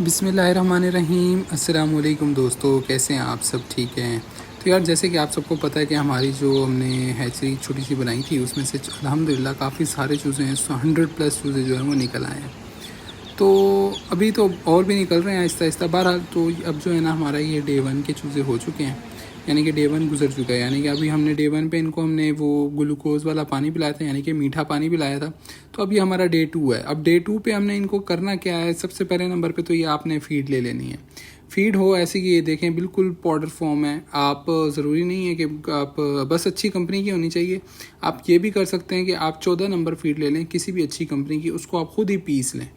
बिस्मिल्लाहिर्रहमानिर्रहीम। अस्सलाम वालेकुम दोस्तों, कैसे हैं आप सब? ठीक हैं? तो यार, जैसे कि आप सबको पता है कि हमारी जो हमने हैचरी छोटी सी बनाई थी उसमें से अल्हम्दुलिल्लाह काफ़ी सारे चूज़े हैं, 100+ चूज़े जो हैं वो निकल आए हैं। तो अभी तो और भी निकल रहे हैं आहिस्ता आहिस्ता। बहरहाल तो अब जो है ना, हमारा ये डे 1 के चूज़े हो चुके हैं, यानी कि डे 1 गुजर चुका है। यानी कि अभी हमने डे 1 पे इनको हमने वो ग्लूकोज़ वाला पानी पिलाया था, यानी कि मीठा पानी पिलाया था। तो अभी हमारा डे 2 है। अब डे 2 पे हमने इनको करना क्या है, सबसे पहले नंबर पे तो ये आपने फ़ीड ले लेनी है। फ़ीड हो ऐसी कि ये देखें बिल्कुल पाउडर फॉर्म है। आप ज़रूरी नहीं है कि आप बस अच्छी कंपनी की होनी चाहिए। आप ये भी कर सकते हैं कि आप 14 नंबर फ़ीड ले लें किसी भी अच्छी कंपनी की, उसको आप खुद ही पीस लें।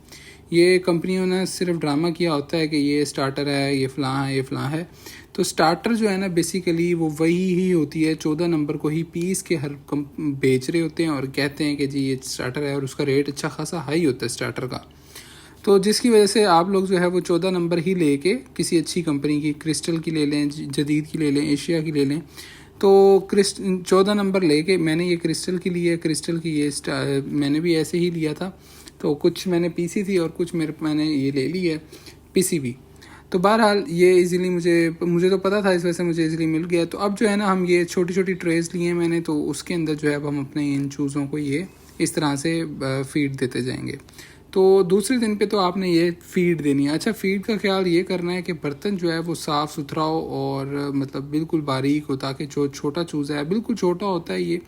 ये कंपनियों ने सिर्फ ड्रामा किया होता है कि ये स्टार्टर है, ये फ़लाँ है, ये फ़लाँ है। तो स्टार्टर जो है ना, बेसिकली वो वही ही होती है, 14 नंबर को ही पीस के हर कम बेच रहे होते हैं और कहते हैं कि जी ये स्टार्टर है, और उसका रेट अच्छा खासा हाई होता है स्टार्टर का। तो जिसकी वजह से आप लोग जो है वो 14 नंबर ही लेके किसी अच्छी कंपनी की, क्रिस्टल की ले लें, जदीद की ले लें, एशिया की ले लें। तो 14 नंबर लेके मैंने ये क्रिस्टल की ली है। क्रिस्टल की ये मैंने भी ऐसे ही लिया था। तो कुछ मैंने पीसी थी और कुछ मैंने ये ले ली है पीसीबी। तो बहरहाल ये इजीली मुझे तो पता था, इस वजह से मुझे इजीली मिल गया। तो अब जो है ना, हम ये छोटी छोटी ट्रेस लिए हैं मैंने, तो उसके अंदर जो है अब हम अपने इन चूज़ों को ये इस तरह से फीड देते जाएंगे। तो दूसरे दिन पे तो आपने ये फ़ीड देनी है। अच्छा, फ़ीड का ख्याल ये करना है कि बर्तन जो है वो साफ़ सुथरा हो और मतलब बिल्कुल बारीक हो, ताकि जो छोटा चूज़ा है बिल्कुल छोटा होता है, ये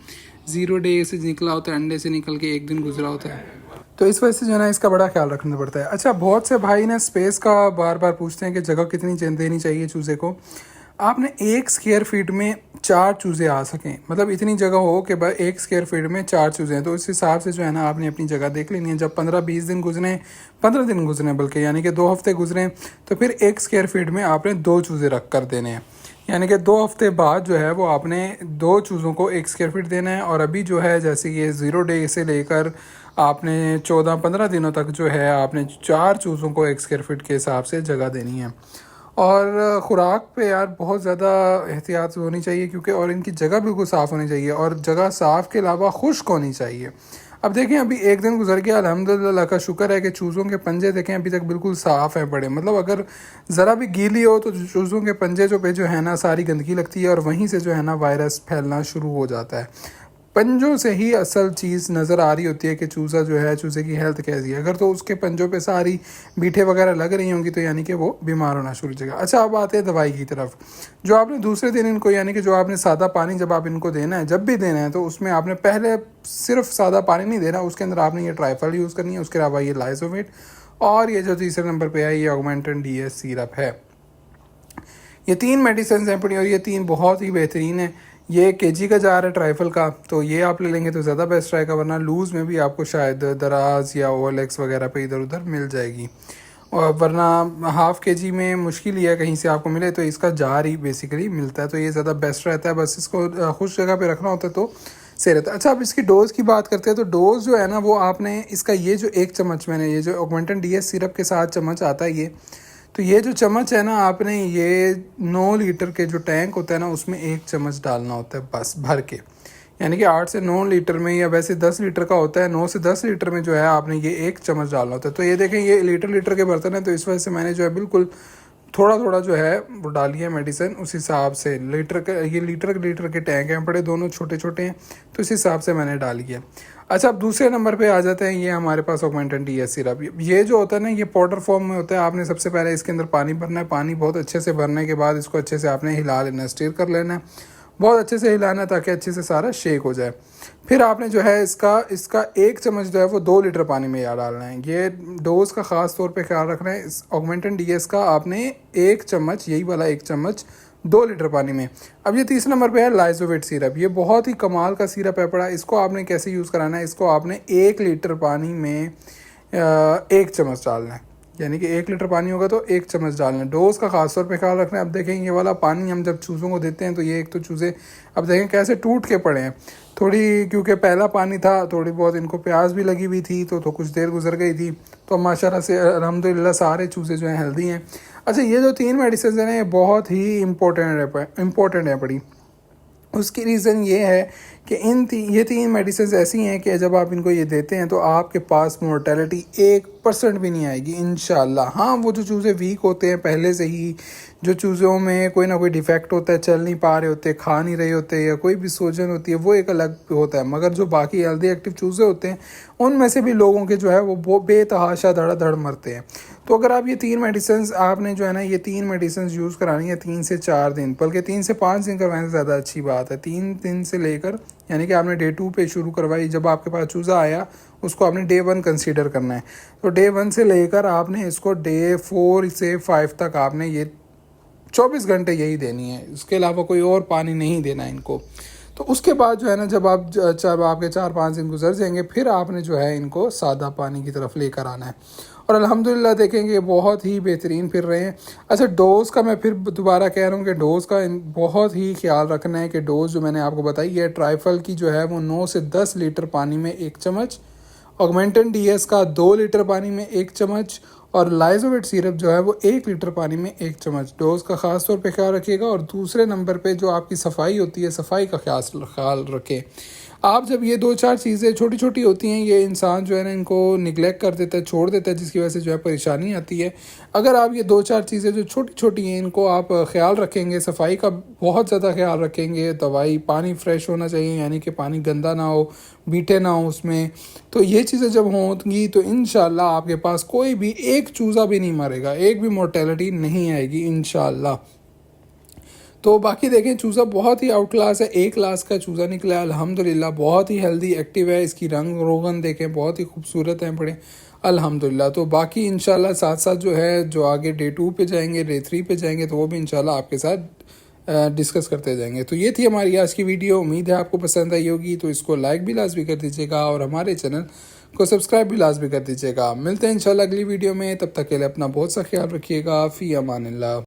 0 डे से निकला होता है, अंडे से निकल के 1 दिन गुजरा होता है। तो इस वजह से जो है ना, इसका बड़ा ख्याल रखना पड़ता है। अच्छा, बहुत से भाई ना स्पेस का बार बार पूछते हैं कि जगह कितनी देनी चाहिए चूज़े को। आपने 1 स्क्वायर फीट में 4 चूज़े आ सकें, मतलब इतनी जगह हो कि भाई 1 स्क्वायर फीट में 4 चूज़े हैं। तो इस हिसाब से जो है ना, आपने अपनी जगह देख लेनी है। जब 15-20 दिन गुजरे, 15 दिन गुजरे बल्कि, यानी कि 2 हफ्ते गुजरे, तो फिर 1 स्क्वायर फीट में आपने 2 चूज़े रख कर देने हैं। यानी कि 2 हफ्ते बाद जो है वो आपने 2 चूज़ों को 1 स्क्वायर फीट देना है। और अभी जो है, जैसे ये 0 डे से लेकर आपने 14-15 दिनों तक जो है आपने 4 चूज़ों को 1 स्क्वायर फीट के हिसाब से जगह देनी है। और ख़ुराक पे यार बहुत ज़्यादा एहतियात होनी चाहिए, क्योंकि और इनकी जगह बिल्कुल साफ़ होनी चाहिए, और जगह साफ़ के अलावा खुश्क होनी चाहिए। अब देखें, अभी 1 दिन गुजर गया, अल्हम्दुलिल्लाह का शुक्र है कि चूज़ों के पंजे देखें अभी तक बिल्कुल साफ़ हैं पड़े। मतलब अगर ज़रा भी गीली हो तो चूज़ों के पंजे जो है ना, सारी गंदगी लगती है और वहीं से जो है ना वायरस फैलना शुरू हो जाता है। पंजों से ही असल चीज़ नज़र आ रही होती है कि चूज़ा जो है, चूज़े की हेल्थ कैसी है। अगर तो उसके पंजों पे सारी बीठे वगैरह लग रही होंगी तो यानी कि वो बीमार होना शुरू हो जाएगा। अच्छा, अब आते हैं दवाई की तरफ। जो आपने दूसरे दिन इनको, यानी कि जो आपने सादा पानी जब आप इनको देना है, जब भी देना है, तो उसमें आपने पहले सिर्फ सादा पानी नहीं देना, उसके अंदर आपने ये ट्राइफल यूज़ करनी है। उसके अलावा ये लाइजोवेट, और ये जो तीसरे नंबर पर है ये ऑगमेंटन DS सिरप है। ये 3 मेडिसिन हैं पड़ी, और ये 3 बहुत ही बेहतरीन है। ये KG का जा रहा है ट्राइफल का, तो ये आप ले लेंगे तो ज़्यादा बेस्ट रहेगा, वरना लूज़ में भी आपको शायद दराज या OLX वगैरह पे इधर उधर मिल जाएगी। और वरना ½ KG में मुश्किल ही है कहीं से आपको मिले, तो इसका जार ही बेसिकली मिलता है, तो ये ज़्यादा बेस्ट रहता है। बस इसको खुश जगह पे रखना होता है तो सही रहता है। अच्छा, अब इसकी डोज़ की बात करते हैं। तो डोज़ जो है ना, वो आपने इसका ये जो 1 चम्मच मैंने, ये जो ऑगमेंटन DS सिरप के साथ चम्मच आता है ये, तो ये जो चम्मच है ना, आपने ये 9 लीटर के जो टैंक होता है ना, उसमें 1 चम्मच डालना होता है बस भर के। यानी कि 8 से 9 लीटर में, या वैसे 10 लीटर का होता है, 9 से 10 लीटर में जो है आपने ये 1 चम्मच डालना होता है। तो ये देखें, ये लीटर के बर्तन है, तो इस वजह से मैंने जो है बिल्कुल थोड़ा थोड़ा जो है वो डाली है मेडिसिन, उस हिसाब से। ये लीटर के टैंक हैं बड़े, दोनों छोटे छोटे हैं, तो इस हिसाब से मैंने डाली है। अच्छा, अब दूसरे नंबर पे आ जाते हैं। ये हमारे पास ऑगमेंटन DS सिरप, ये जो होता है ना, ये पाउडर फॉर्म में होता है। आपने सबसे पहले इसके अंदर पानी भरना है। पानी बहुत अच्छे से भरने के बाद इसको अच्छे से आपने हिला लेना, स्टीर कर लेना है, बहुत अच्छे से हिलाना है ताकि अच्छे से सारा शेक हो जाए। फिर आपने जो है इसका 1 चम्मच जो है वो 2 लीटर पानी में याद डालना है। ये डोज का ख़ास तौर पे ख्याल रखना है। इस ऑगमेंटन DS का आपने 1 चम्मच, यही वाला 1 चम्मच 2 लीटर पानी में। अब ये तीसरे नंबर पे है लाइजोवेट सिरप। ये बहुत ही कमाल का सिरप है पड़ा। इसको आपने कैसे यूज़ कराना है, इसको आपने 1 लीटर पानी में 1 चम्मच डालना है। यानी कि 1 लीटर पानी होगा तो 1 चम्मच डालना है। डोज का खास तौर पे ख्याल रखना है। अब देखें, ये वाला पानी हम जब चूज़ों को देते हैं तो ये एक तो चूज़े अब देखें कैसे टूट के पड़े हैं थोड़ी, क्योंकि पहला पानी था, थोड़ी बहुत इनको प्यास भी लगी हुई थी, तो कुछ देर गुजर गई थी। तो माशाल्लाह से अल्हम्दुलिल्लाह सारे चूज़े जो हैं हेल्दी हैं। अच्छा, ये जो 3 मेडिसिन हैं ना, ये बहुत ही इम्पोर्टेंट है पड़ी। उसकी रीज़न ये है कि ये तीन मेडिसिन ऐसी हैं कि जब आप इनको ये देते हैं तो आपके पास मोर्टेलिटी 1% भी नहीं आएगी इंशाल्लाह। हाँ, वो जो चूज़े वीक होते हैं पहले से ही, जो चूज़ों में कोई ना कोई डिफेक्ट होता है, चल नहीं पा रहे होते, खा नहीं रहे होते, या कोई भी सूजन होती है, वो एक अलग होता है। मगर जो बाकी हेल्दी एक्टिव चूज़े होते हैं उनमें से भी लोगों के जो है वो बेतहाशा धड़ मरते हैं। तो अगर आप ये तीन मेडिसिन आपने जो है ना, ये तीन मेडिसिन यूज़ करानी है 3 से 4 दिन, बल्कि 3 से 5 दिन करवाने से ज़्यादा अच्छी बात है। 3 दिन से लेकर, यानी कि आपने डे 2 पे शुरू करवाई, जब आपके पास चूज़ा आया उसको आपने डे 1 कंसीडर करना है। तो डे 1 से लेकर आपने इसको डे 4 से 5 तक आपने ये 24 घंटे यही देनी है, इसके अलावा कोई और पानी नहीं देना इनको। तो उसके बाद जो है ना, जब आपके 4-5 दिन गुजर जाएंगे, फिर आपने जो है इनको सादा पानी की तरफ लेकर आना है। और अल्हम्दुलिल्लाह देखेंगे बहुत ही बेहतरीन फिर रहे हैं। अच्छा, डोज़ का मैं फिर दोबारा कह रहा हूँ कि डोज़ का बहुत ही ख्याल रखना है कि डोज़ जो मैंने आपको बताई है ट्राइफल की जो है वो 9 से 10 लीटर पानी में 1 चम्मच, ऑगमेंटन DS का 2 लीटर पानी में 1 चम्मच, और लाइजोविट सिरप जो है वो 1 लीटर पानी में 1 चम्मच। डोज का ख़ास तौर पे ख्याल रखिएगा। और दूसरे नंबर पे जो आपकी सफाई होती है, सफाई का ख्याल रखें। आप जब ये 2-4 चीज़ें छोटी छोटी होती हैं, ये इंसान जो है ना इनको निगलेक्ट कर देता है, छोड़ देता है, जिसकी वजह से जो है परेशानी आती है। अगर आप ये 2-4 चीज़ें जो छोटी छोटी हैं इनको आप ख्याल रखेंगे, सफाई का बहुत ज़्यादा ख्याल रखेंगे, दवाई पानी फ़्रेश होना चाहिए, यानी कि पानी गंदा ना हो, बीटे ना हो उसमें, तो ये चीज़ें जब होंगी तो इंशाल्लाह आपके पास कोई भी एक चूज़ा भी नहीं मरेगा, एक भी मोर्टेलिटी नहीं आएगी इंशाल्लाह। तो बाकी देखें, चूज़ा बहुत ही आउट क्लास है, A क्लास का चूज़ा निकला है अल्हम्दुलिल्लाह। बहुत ही हेल्दी एक्टिव है, इसकी रंग रोगन देखें बहुत ही खूबसूरत हैं बड़े अल्हम्दुलिल्लाह। तो बाकी इंशाल्लाह साथ साथ जो है, जो आगे डे 2 पे जाएंगे, डे 3 पे जाएंगे, तो वो भी इंशाल्लाह आपके साथ डिस्कस करते जाएंगे। तो ये थी हमारी आज की वीडियो, उम्मीद है आपको पसंद आई होगी। तो इसको लाइक भी लाजमी कर दीजिएगा और हमारे चैनल को सब्सक्राइब भी लाजमी कर दीजिएगा। मिलते हैं इंशाल्लाह अगली वीडियो में, तब तक के लिए अपना बहुत सा ख्याल रखिएगा। फ़ी अमानिल्लाह।